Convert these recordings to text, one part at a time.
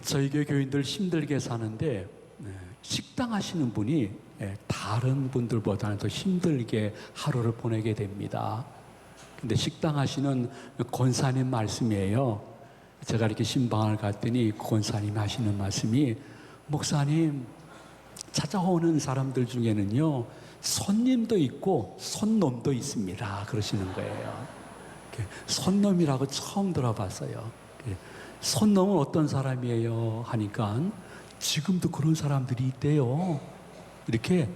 저희 교회 교인들 힘들게 사는데 식당 하시는 분이 다른 분들보다는 더 힘들게 하루를 보내게 됩니다. 근데 식당 하시는 권사님 말씀이에요. 제가 이렇게 신방을 갔더니 권사님이 하시는 말씀이, 목사님, 찾아오는 사람들 중에는요 손님도 있고 손놈도 있습니다, 그러시는 거예요. 손놈이라고 처음 들어봤어요. 손놈은 어떤 사람이에요 하니까, 지금도 그런 사람들이 있대요. 이렇게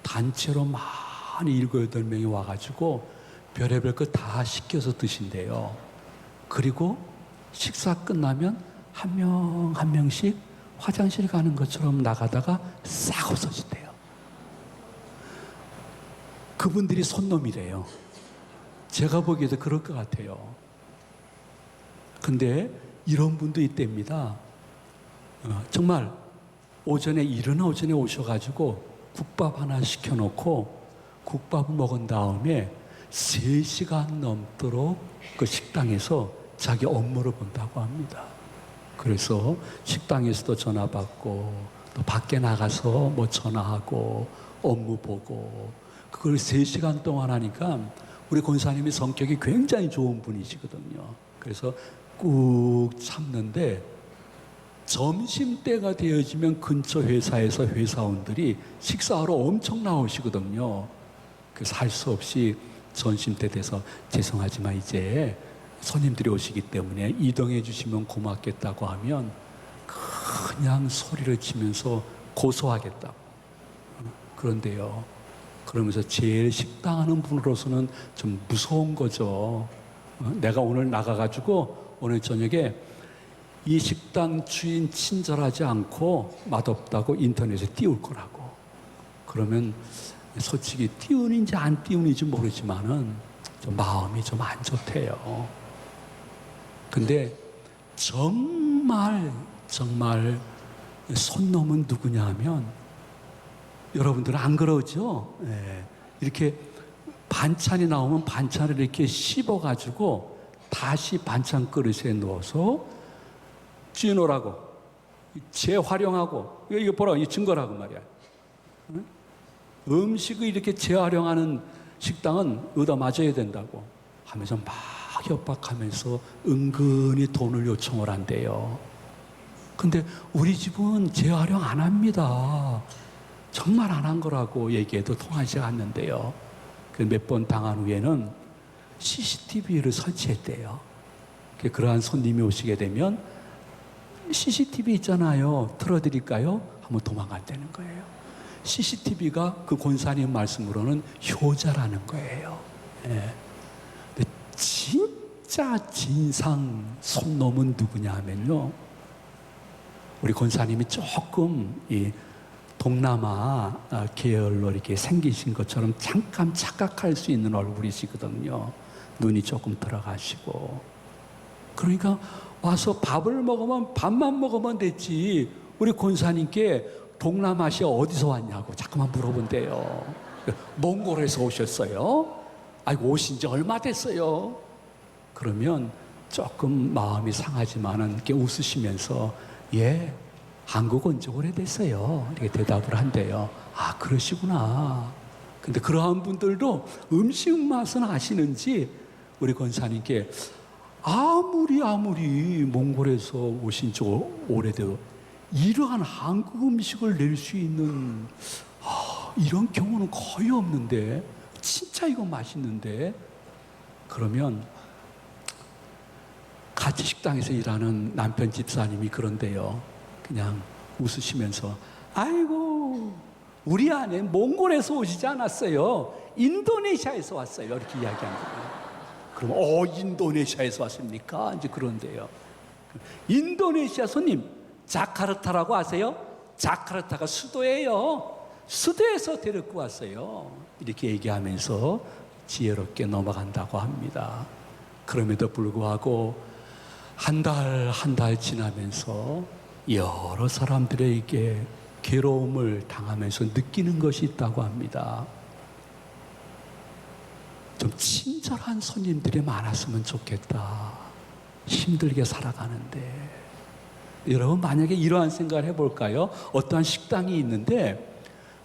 단체로 많이 7, 8명이 와가지고 별의별 거 다 시켜서 드신대요. 그리고 식사 끝나면 한 명 한 명씩 화장실 가는 것처럼 나가다가 싹 없어진대요. 그분들이 손놈이래요. 제가 보기에도 그럴 것 같아요. 근데 이런 분도 있답니다. 정말 일어나 오전에 오셔가지고 국밥 하나 시켜놓고 국밥을 먹은 다음에 3시간 넘도록 그 식당에서 자기 업무를 본다고 합니다. 그래서 식당에서도 전화 받고 또 밖에 나가서 뭐 전화하고 업무 보고, 그걸 3시간 동안 하니까 우리 권사님이 성격이 굉장히 좋은 분이시거든요. 그래서 꾹 참는데 점심때가 되어지면 근처 회사에서 회사원들이 식사하러 엄청 나오시거든요. 그래서 할 수 없이 점심때 돼서, 죄송하지만 이제 손님들이 오시기 때문에 이동해 주시면 고맙겠다고 하면 그냥 소리를 치면서 고소하겠다고. 그런데요, 그러면서 제일 식당하는 분으로서는 좀 무서운 거죠. 내가 오늘 나가가지고 오늘 저녁에 이 식당 주인 친절하지 않고 맛없다고 인터넷에 띄울 거라고. 그러면 솔직히 띄우는지 안 띄우는지 모르지만은 좀 마음이 좀 안 좋대요. 근데 정말 손놈은 누구냐 하면, 여러분들은 안 그러죠? 이렇게 반찬이 나오면 반찬을 이렇게 씹어가지고 다시 반찬 그릇에 넣어서 쥐노라고, 재활용하고, 이거 보라고, 이 증거라고 말이야. 음식을 이렇게 재활용하는 식당은 얻어 맞아야 된다고 하면서 막 협박하면서 은근히 돈을 요청을 한대요. 근데 우리 집은 재활용 안 합니다. 정말 안 한 거라고 얘기해도 통하지 않는데요. 몇 번 당한 후에는 CCTV를 설치했대요. 그러한 손님이 오시게 되면 CCTV 있잖아요, 틀어드릴까요? 하면 도망간다는 거예요. CCTV가 그 권사님 말씀으로는 효자라는 거예요. 근데 진짜 진상 손놈은 누구냐 하면요, 우리 권사님이 조금 이 동남아 계열로 이렇게 생기신 것처럼 잠깐 착각할 수 있는 얼굴이시거든요. 눈이 조금 들어가시고. 그러니까 와서 밥을 먹으면 밥만 먹으면 됐지, 우리 권사님께 동남아시아 어디서 왔냐고 자꾸만 물어본대요. 몽골에서 오셨어요? 아이고, 오신 지 얼마 됐어요? 그러면 조금 마음이 상하지만은 이렇게 웃으시면서, 예, 한국 온 지 오래됐어요, 이렇게 대답을 한대요. 아, 그러시구나. 근데 그러한 분들도 음식 맛은 아시는지 우리 권사님께 아무리 몽골에서 오신 지 오래돼도 이러한 한국 음식을 낼 수 있는 이런 경우는 거의 없는데, 진짜 이거 맛있는데. 그러면 같이 식당에서 일하는 남편 집사님이 그런데요, 그냥 웃으시면서, 아이고, 우리 아내 몽골에서 오시지 않았어요, 인도네시아에서 왔어요, 이렇게 이야기한 거예요. 그럼 인도네시아에서 왔습니까? 이제 그런데요, 인도네시아 손님 자카르타라고 아세요? 자카르타가 수도예요. 수도에서 데리고 왔어요. 이렇게 얘기하면서 지혜롭게 넘어간다고 합니다. 그럼에도 불구하고 한 달 지나면서 여러 사람들에게 괴로움을 당하면서 느끼는 것이 있다고 합니다. 좀 친절한 손님들이 많았으면 좋겠다. 힘들게 살아가는데. 여러분 만약에 이러한 생각을 해볼까요? 어떠한 식당이 있는데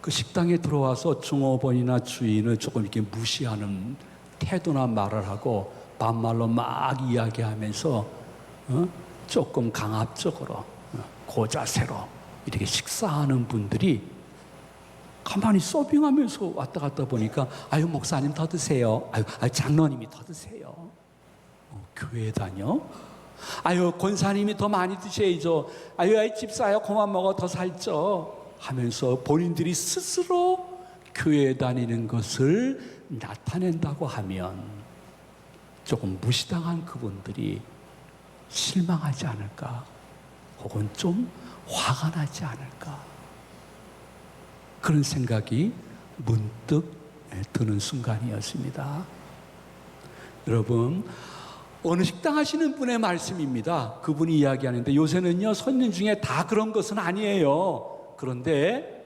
그 식당에 들어와서 종업원이나 주인을 조금 이렇게 무시하는 태도나 말을 하고 반말로 막 이야기하면서 조금 강압적으로 고자세로 이렇게 식사하는 분들이 가만히 서빙하면서 왔다 갔다 보니까 아유 목사님 더 드세요. 아유 장로님이 더 드세요. 교회 다녀? 아유 권사님이 더 많이 드셔야죠. 아유 집사야 그만 먹어 더 살쪄 하면서 본인들이 스스로 교회에 다니는 것을 나타낸다고 하면 조금 무시당한 그분들이 실망하지 않을까? 혹은 좀 화가 나지 않을까? 그런 생각이 문득 드는 순간이었습니다. 여러분, 어느 식당 하시는 분의 말씀입니다. 그분이 이야기하는데 요새는요 손님 중에 다 그런 것은 아니에요. 그런데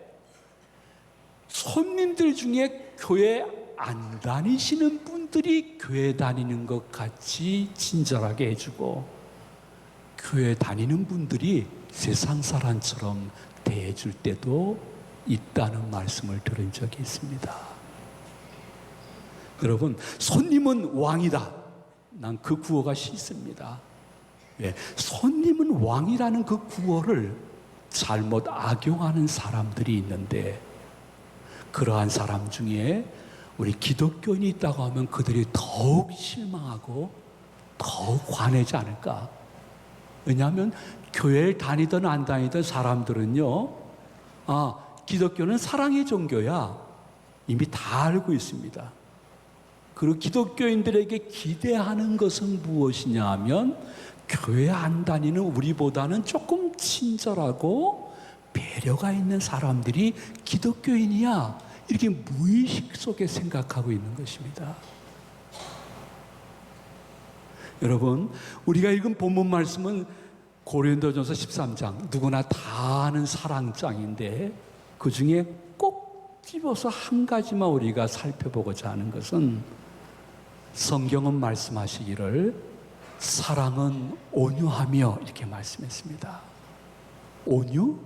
손님들 중에 교회 안 다니시는 분들이 교회 다니는 것 같이 친절하게 해주고 교회 다니는 분들이 세상 사람처럼 대해줄 때도 있다는 말씀을 들은 적이 있습니다. 여러분, 손님은 왕이다. 난 그 구호가 싫습니다. 왜? 손님은 왕이라는 그 구호를 잘못 악용하는 사람들이 있는데 그러한 사람 중에 우리 기독교인이 있다고 하면 그들이 더욱 실망하고 더욱 화내지 않을까? 왜냐하면 교회를 다니든 안 다니든 사람들은요, 기독교는 사랑의 종교야. 이미 다 알고 있습니다. 그리고 기독교인들에게 기대하는 것은 무엇이냐 하면 교회 안 다니는 우리보다는 조금 친절하고 배려가 있는 사람들이 기독교인이야. 이렇게 무의식 속에 생각하고 있는 것입니다. 여러분, 우리가 읽은 본문 말씀은 고린도전서 13장, 누구나 다 아는 사랑장인데 그 중에 꼭 집어서 한 가지만 우리가 살펴보고자 하는 것은 성경은 말씀하시기를 사랑은 온유하며 이렇게 말씀했습니다. 온유?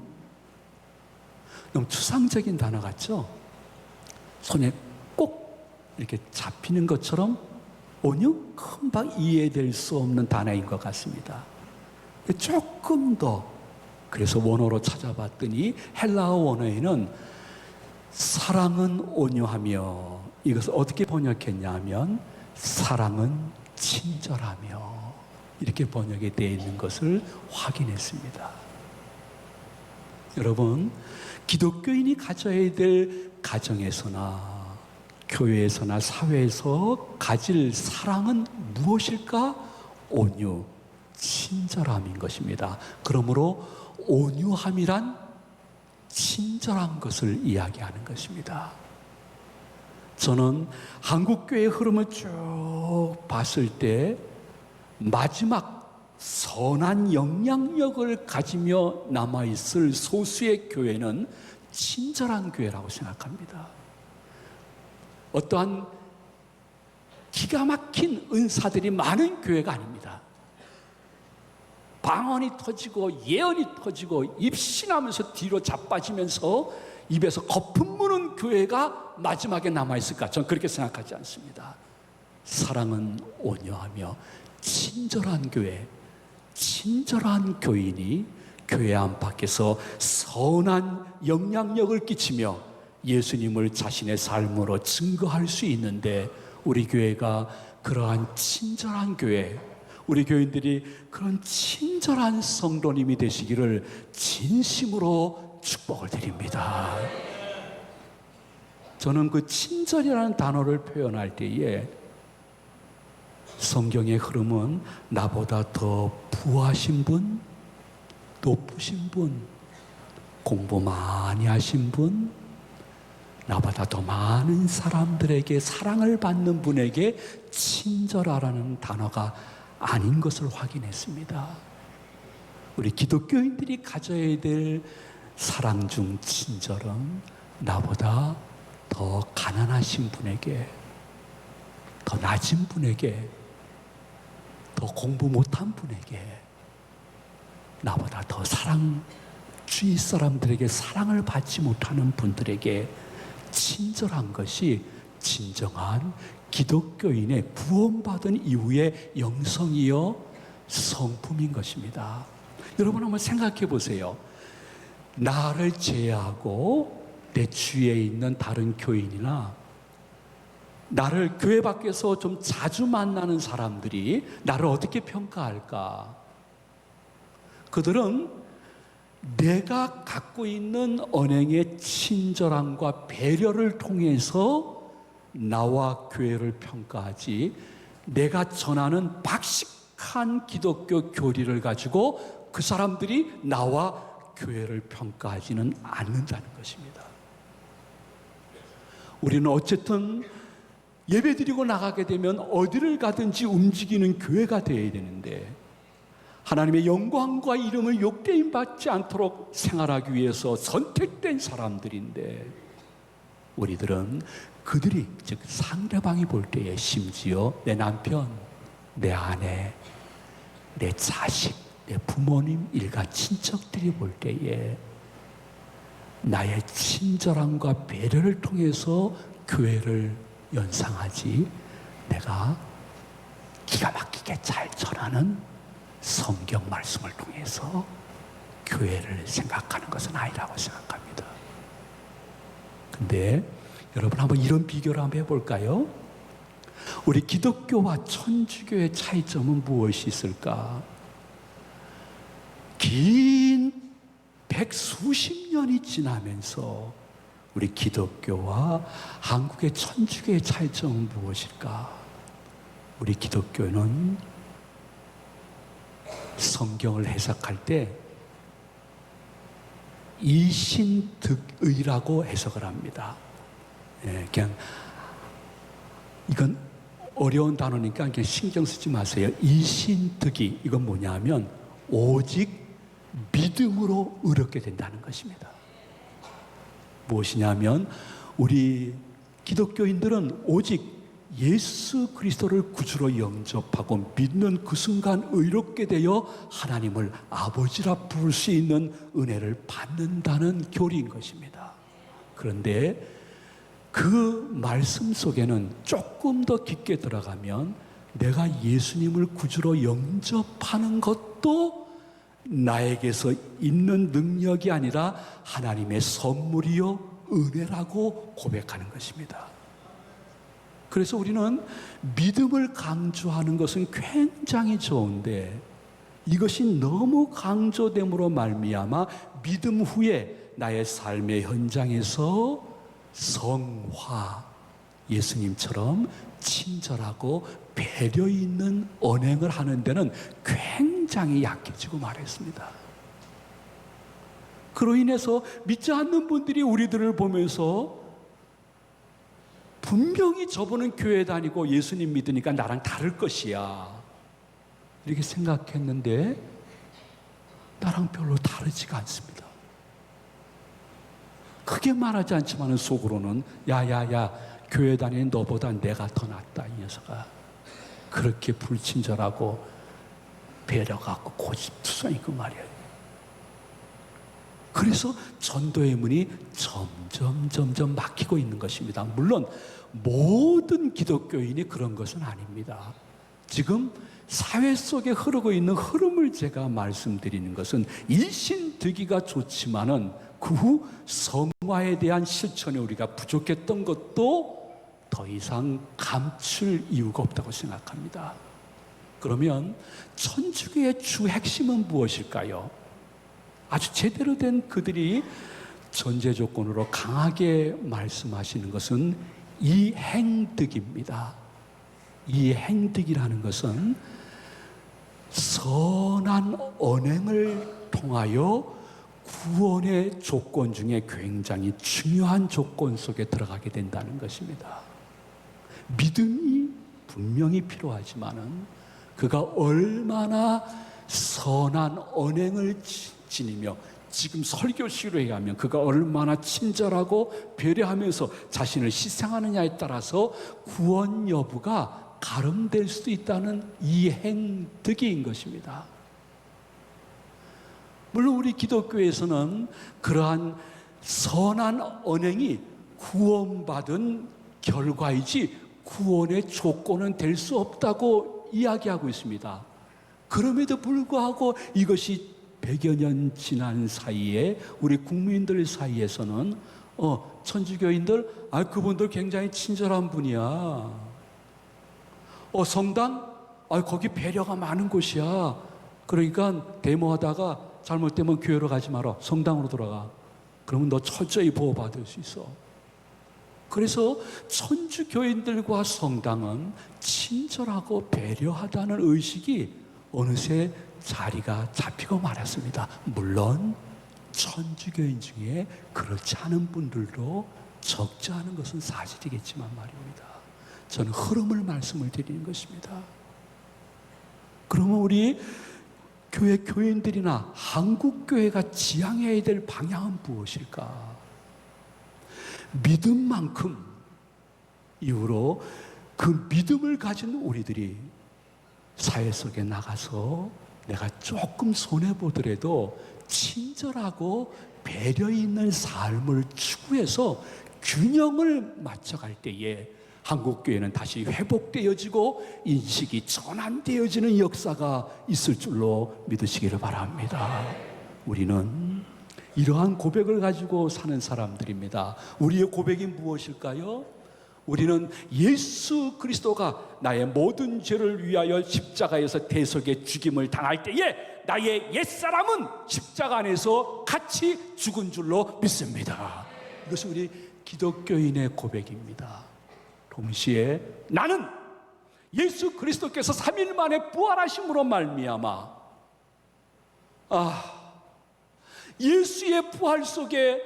너무 추상적인 단어 같죠? 손에 꼭 이렇게 잡히는 것처럼 온유? 금방 이해될 수 없는 단어인 것 같습니다. 조금 더 그래서 원어로 찾아봤더니 헬라어 원어에는 사랑은 온유하며 이것을 어떻게 번역했냐 하면 사랑은 친절하며 이렇게 번역이 되어 있는 것을 확인했습니다. 여러분, 기독교인이 가져야 될 가정에서나 교회에서나 사회에서 가질 사랑은 무엇일까? 온유, 친절함인 것입니다. 그러므로 온유함이란 친절한 것을 이야기하는 것입니다. 저는 한국교회의 흐름을 쭉 봤을 때 마지막 선한 영향력을 가지며 남아있을 소수의 교회는 친절한 교회라고 생각합니다. 어떠한 기가 막힌 은사들이 많은 교회가 아닙니다. 방언이 터지고 예언이 터지고 입신하면서 뒤로 자빠지면서 입에서 거품 무는 교회가 마지막에 남아있을까? 저는 그렇게 생각하지 않습니다. 사랑은 온유하며 친절한 교회, 친절한 교인이 교회 안팎에서 선한 영향력을 끼치며 예수님을 자신의 삶으로 증거할 수 있는데 우리 교회가 그러한 친절한 교회, 우리 교인들이 그런 친절한 성도님이 되시기를 진심으로 축복을 드립니다. 저는 그 친절이라는 단어를 표현할 때에 성경의 흐름은 나보다 더 부하신 분, 높으신 분, 공부 많이 하신 분, 나보다 더 많은 사람들에게 사랑을 받는 분에게 친절하라는 단어가 아닌 것을 확인했습니다. 우리 기독교인들이 가져야 될 사랑 중 친절은 나보다 더 가난하신 분에게, 더 낮은 분에게, 더 공부 못한 분에게 나보다 더 주위 사람들에게 사랑을 받지 못하는 분들에게 친절한 것이 진정한 기독교인의 구원받은 이후의 영성이요 성품인 것입니다. 여러분 한번 생각해 보세요. 나를 제외하고 내 주위에 있는 다른 교인이나 나를 교회 밖에서 좀 자주 만나는 사람들이 나를 어떻게 평가할까? 그들은 내가 갖고 있는 언행의 친절함과 배려를 통해서 나와 교회를 평가하지, 내가 전하는 박식한 기독교 교리를 가지고 그 사람들이 나와 교회를 평가하지는 않는다는 것입니다. 우리는 어쨌든 예배드리고 나가게 되면 어디를 가든지 움직이는 교회가 되어야 되는데, 하나님의 영광과 이름을 욕되임 받지 않도록 생활하기 위해서 선택된 사람들인데, 우리들은 그들이, 즉 상대방이 볼 때에, 심지어 내 남편, 내 아내, 내 자식, 내 부모님, 일가 친척들이 볼 때에 나의 친절함과 배려를 통해서 교회를 연상하지, 내가 기가 막히게 잘 전하는 성경 말씀을 통해서 교회를 생각하는 것은 아니라고 생각합니다. 근데 여러분 한번 이런 비교를 한번 해볼까요? 우리 기독교와 천주교의 차이점은 무엇이 있을까? 긴 백수십 년이 지나면서 우리 기독교와 한국의 천주교의 차이점은 무엇일까? 우리 기독교는 성경을 해석할 때 이신득의라고 해석을 합니다. 그냥 이건 어려운 단어니까 그냥 신경 쓰지 마세요. 이신득의, 이건 뭐냐면 오직 믿음으로 의롭게 된다는 것입니다. 무엇이냐면 우리 기독교인들은 오직 예수 그리스도를 구주로 영접하고 믿는 그 순간 의롭게 되어 하나님을 아버지라 부를 수 있는 은혜를 받는다는 교리인 것입니다. 그런데 그 말씀 속에는 조금 더 깊게 들어가면 내가 예수님을 구주로 영접하는 것도 나에게서 있는 능력이 아니라 하나님의 선물이요 은혜라고 고백하는 것입니다. 그래서 우리는 믿음을 강조하는 것은 굉장히 좋은데, 이것이 너무 강조됨으로 말미암아 믿음 후에 나의 삶의 현장에서 성화, 예수님처럼 친절하고 배려 있는 언행을 하는 데는 굉장히 약해지고 말했습니다. 그로 인해서 믿지 않는 분들이 우리들을 보면서 분명히 저분은 교회 다니고 예수님 믿으니까 나랑 다를 것이야, 이렇게 생각했는데 나랑 별로 다르지가 않습니다. 크게 말하지 않지만 속으로는 야야야, 교회 다니는 너보다 내가 더 낫다, 이 녀석아. 그렇게 불친절하고 배려가 없고 고집투성이 그 말이에요. 그래서 전도의 문이 점점 막히고 있는 것입니다. 물론 모든 기독교인이 그런 것은 아닙니다. 지금 사회 속에 흐르고 있는 흐름을 제가 말씀드리는 것은 일신득의가 좋지만은 그 후 성화에 대한 실천에 우리가 부족했던 것도 더 이상 감출 이유가 없다고 생각합니다. 그러면 천주교의 주 핵심은 무엇일까요? 아주 제대로 된 그들이 전제 조건으로 강하게 말씀하시는 것은 이행득입니다. 이행득이라는 것은 선한 언행을 통하여 구원의 조건 중에 굉장히 중요한 조건 속에 들어가게 된다는 것입니다. 믿음이 분명히 필요하지만은 그가 얼마나 선한 언행을 지니며, 지금 설교식으로 얘기하면 그가 얼마나 친절하고 배려하면서 자신을 희생하느냐에 따라서 구원 여부가 가름될 수도 있다는 이행득의인 것입니다. 물론 우리 기독교에서는 그러한 선한 언행이 구원받은 결과이지 구원의 조건은 될 수 없다고 이야기하고 있습니다. 그럼에도 불구하고 이것이 100여 년 지난 사이에 우리 국민들 사이에서는 천주교인들, 그분들 굉장히 친절한 분이야. 성당, 거기 배려가 많은 곳이야. 그러니까 데모하다가 잘못되면 교회로 가지 마라. 성당으로 들어가. 그러면 너 철저히 보호받을 수 있어. 그래서 천주교인들과 성당은 친절하고 배려하다는 의식이 어느새 자리가 잡히고 말았습니다. 물론 천주교인 중에 그렇지 않은 분들도 적지 않은 것은 사실이겠지만 말입니다. 저는 흐름을 말씀을 드리는 것입니다. 그러면 우리 교회 교인들이나 한국교회가 지향해야 될 방향은 무엇일까? 믿음만큼 이후로 그 믿음을 가진 우리들이 사회 속에 나가서 내가 조금 손해보더라도 친절하고 배려 있는 삶을 추구해서 균형을 맞춰갈 때에 한국교회는 다시 회복되어지고 인식이 전환되어지는 역사가 있을 줄로 믿으시기를 바랍니다. 우리는 이러한 고백을 가지고 사는 사람들입니다. 우리의 고백이 무엇일까요? 우리는 예수 그리스도가 나의 모든 죄를 위하여 십자가에서 대속의 죽임을 당할 때에 나의 옛사람은 십자가 안에서 같이 죽은 줄로 믿습니다. 이것이 우리 기독교인의 고백입니다. 동시에 나는 예수 그리스도께서 3일 만에 부활하심으로 말미암아 예수의 부활 속에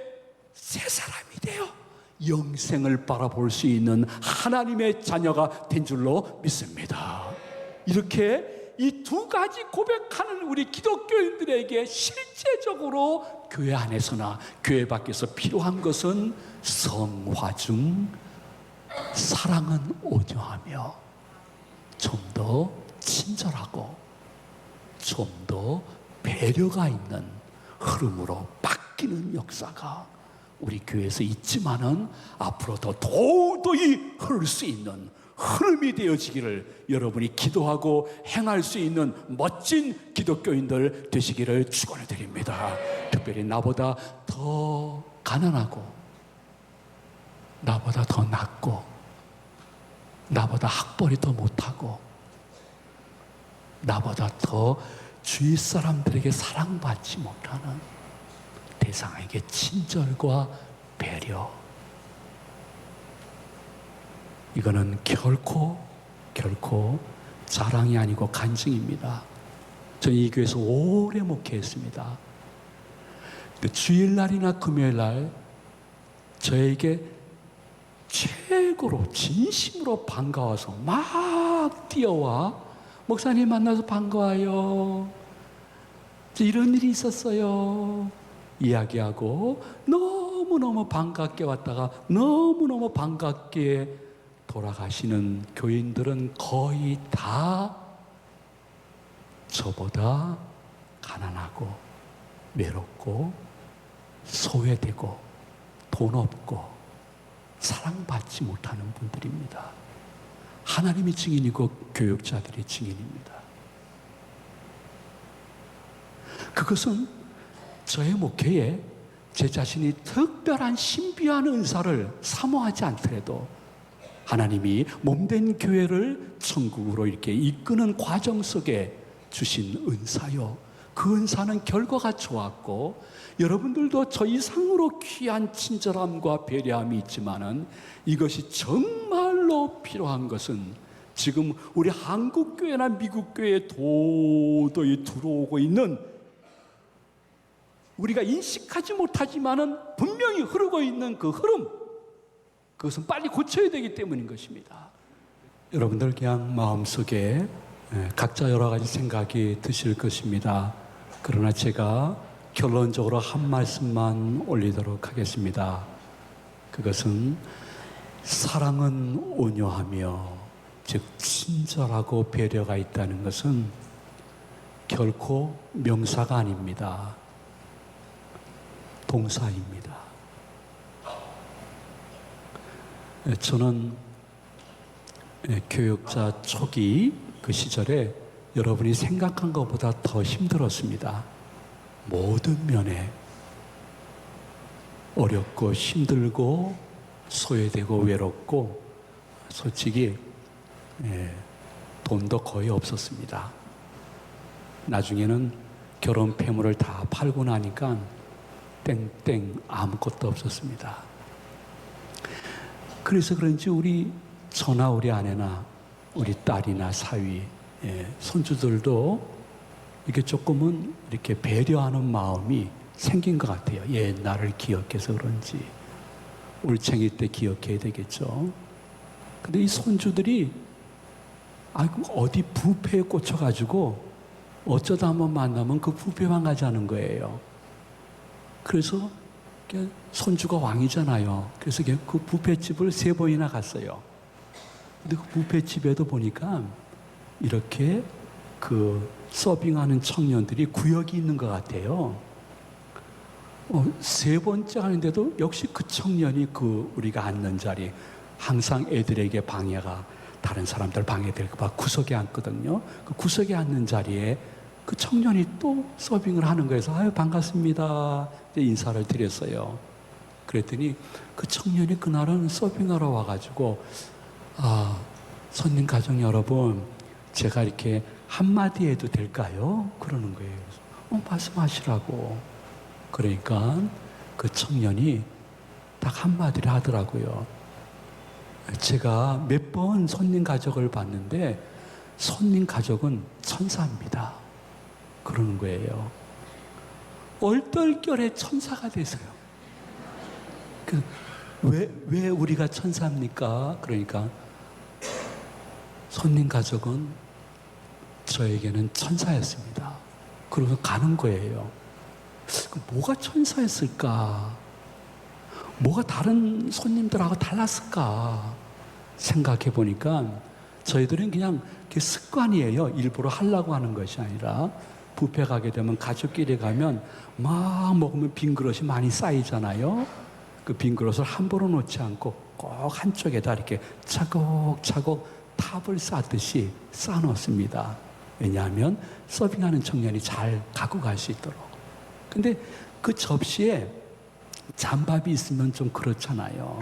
새 사람이 되어 영생을 바라볼 수 있는 하나님의 자녀가 된 줄로 믿습니다. 이렇게 이 두 가지 고백하는 우리 기독교인들에게 실제적으로 교회 안에서나 교회 밖에서 필요한 것은 성화 중 사랑은 온유하며 좀 더 친절하고 좀 더 배려가 있는 흐름으로 바뀌는 역사가 우리 교회에서 있지만은 앞으로 더 도저히 흐를 수 있는 흐름이 되어지기를 여러분이 기도하고 행할 수 있는 멋진 기독교인들 되시기를 축원을 드립니다. 특별히 나보다 더 가난하고 나보다 더 낮고 나보다 학벌이 더 못하고 나보다 더 주위 사람들에게 사랑받지 못하는 대상에게 친절과 배려, 이거는 결코 자랑이 아니고 간증입니다. 저는 이 교회에서 오래 목회했습니다. 주일날이나 금요일날 저에게 최고로 진심으로 반가워서 막 뛰어와 목사님 만나서 반가워요. 이런 일이 있었어요. 이야기하고 너무너무 반갑게 왔다가 너무너무 반갑게 돌아가시는 교인들은 거의 다 저보다 가난하고 외롭고 소외되고 돈 없고 사랑받지 못하는 분들입니다. 하나님이 증인이고 교육자들이 증인입니다. 그것은 저의 목회에 제 자신이 특별한 신비한 은사를 사모하지 않더라도 하나님이 몸된 교회를 천국으로 이렇게 이끄는 과정 속에 주신 은사요. 그 은사는 결과가 좋았고 여러분들도 저 이상으로 귀한 친절함과 배려함이 있지만은 이것이 정말로 필요한 것은 지금 우리 한국 교회나 미국 교회에 도저히 들어오고 있는 우리가 인식하지 못하지만은 분명히 흐르고 있는 그 흐름, 그것은 빨리 고쳐야 되기 때문인 것입니다. 여러분들 그냥 마음속에 각자 여러 가지 생각이 드실 것입니다. 그러나 제가 결론적으로 한 말씀만 올리도록 하겠습니다. 그것은 사랑은 온유하며 즉 친절하고 배려가 있다는 것은 결코 명사가 아닙니다. 동사입니다. 저는 교육자 초기 그 시절에 여러분이 생각한 것보다 더 힘들었습니다. 모든 면에 어렵고 힘들고 소외되고 외롭고 솔직히 돈도 거의 없었습니다. 나중에는 결혼 폐물을 다 팔고 나니까 땡땡 아무것도 없었습니다. 그래서 그런지 우리 저나 우리 아내나 우리 딸이나 사위, 손주들도 이렇게 조금은 이렇게 배려하는 마음이 생긴 것 같아요. 옛날을 기억해서 그런지. 올챙이 때 기억해야 되겠죠. 근데 이 손주들이 어디 부패에 꽂혀가지고 어쩌다 한번 만나면 그 부패만 가자는 거예요. 그래서 손주가 왕이잖아요. 그래서 그 부패집을 3번이나 갔어요. 근데 그 부패집에도 보니까 이렇게 그 서빙하는 청년들이 구역이 있는 것 같아요. 3번째 하는데도 역시 그 청년이 우리가 앉는 자리, 항상 애들에게 방해가, 다른 사람들 방해될까 봐 구석에 앉거든요. 그 구석에 앉는 자리에 그 청년이 또 서빙을 하는 거여서 아유 반갑습니다. 이제 인사를 드렸어요. 그랬더니 그 청년이 그날은 서빙하러 와가지고 손님 가족 여러분, 제가 이렇게 한마디 해도 될까요? 그러는 거예요. 그래서 말씀하시라고. 그러니까 그 청년이 딱 한마디를 하더라고요. 제가 몇 번 손님 가족을 봤는데 손님 가족은 천사입니다. 그러는 거예요. 얼떨결에 천사가 되세요. 왜 우리가 천사입니까? 그러니까 손님 가족은 저에게는 천사였습니다. 그러고 가는 거예요. 뭐가 천사였을까? 뭐가 다른 손님들하고 달랐을까? 생각해 보니까 저희들은 그냥 습관이에요. 일부러 하려고 하는 것이 아니라 뷔페 가게 되면 가족끼리 가면 막 먹으면 빈 그릇이 많이 쌓이잖아요. 그 빈 그릇을 함부로 놓지 않고 꼭 한쪽에다 이렇게 차곡차곡 탑을 쌓듯이 쌓아놓습니다. 왜냐하면 서빙하는 청년이 잘 갖고 갈 수 있도록. 근데 그 접시에 잔밥이 있으면 좀 그렇잖아요.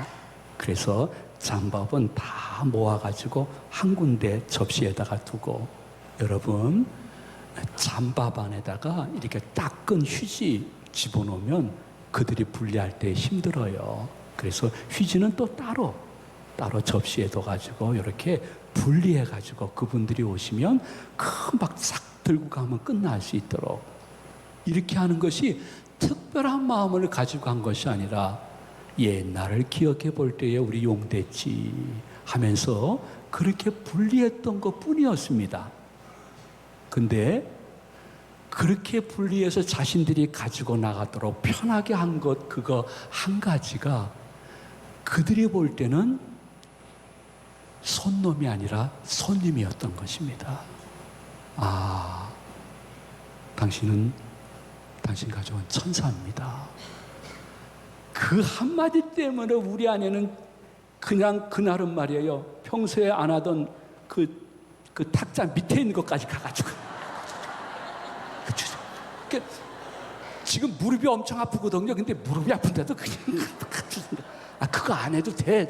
그래서 잔밥은 다 모아가지고 한 군데 접시에다가 두고, 여러분 잔밥 안에다가 이렇게 닦은 휴지 집어넣으면 그들이 분리할 때 힘들어요. 그래서 휴지는 또 따로 접시에 둬가지고 이렇게 분리해가지고 그분들이 오시면 금방 싹 들고 가면 끝날 수 있도록 이렇게 하는 것이 특별한 마음을 가지고 간 것이 아니라 옛날을 기억해 볼 때에 우리 용됐지 하면서 그렇게 분리했던 것 뿐이었습니다. 근데 그렇게 분리해서 자신들이 가지고 나가도록 편하게 한 것, 그거 한 가지가 그들이 볼 때는 손놈이 아니라 손님이었던 것입니다. 당신 가족은 천사입니다. 그 한마디 때문에 우리 아내는 그냥 그날은 말이에요, 평소에 안 하던 그 탁자 밑에 있는 것까지 가가지고 지금 무릎이 엄청 아프거든요. 근데 무릎이 아픈데도 그냥 그거 안 해도 돼.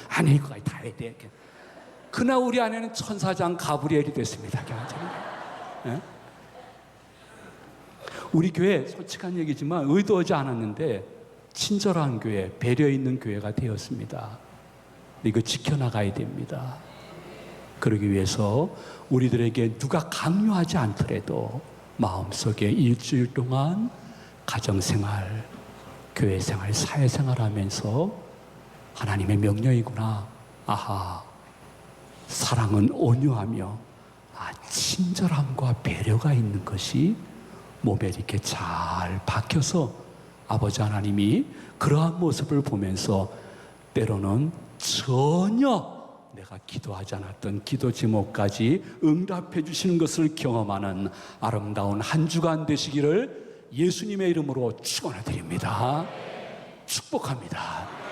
안 해, 이거 다 해야 돼. 그날 우리 아내는 천사장 가브리엘이 됐습니다. 예? 우리 교회 솔직한 얘기지만 의도하지 않았는데 친절한 교회, 배려 있는 교회가 되었습니다. 이거 지켜나가야 됩니다. 그러기 위해서 우리들에게 누가 강요하지 않더라도 마음속에 일주일 동안 가정생활, 교회생활, 사회생활 하면서 하나님의 명령이구나. 사랑은 온유하며 친절함과 배려가 있는 것이 몸에 이렇게 잘 박혀서 아버지 하나님이 그러한 모습을 보면서 때로는 전혀 내가 기도하지 않았던 기도 제목까지 응답해 주시는 것을 경험하는 아름다운 한 주간 되시기를 예수님의 이름으로 축원해 드립니다. 축복합니다.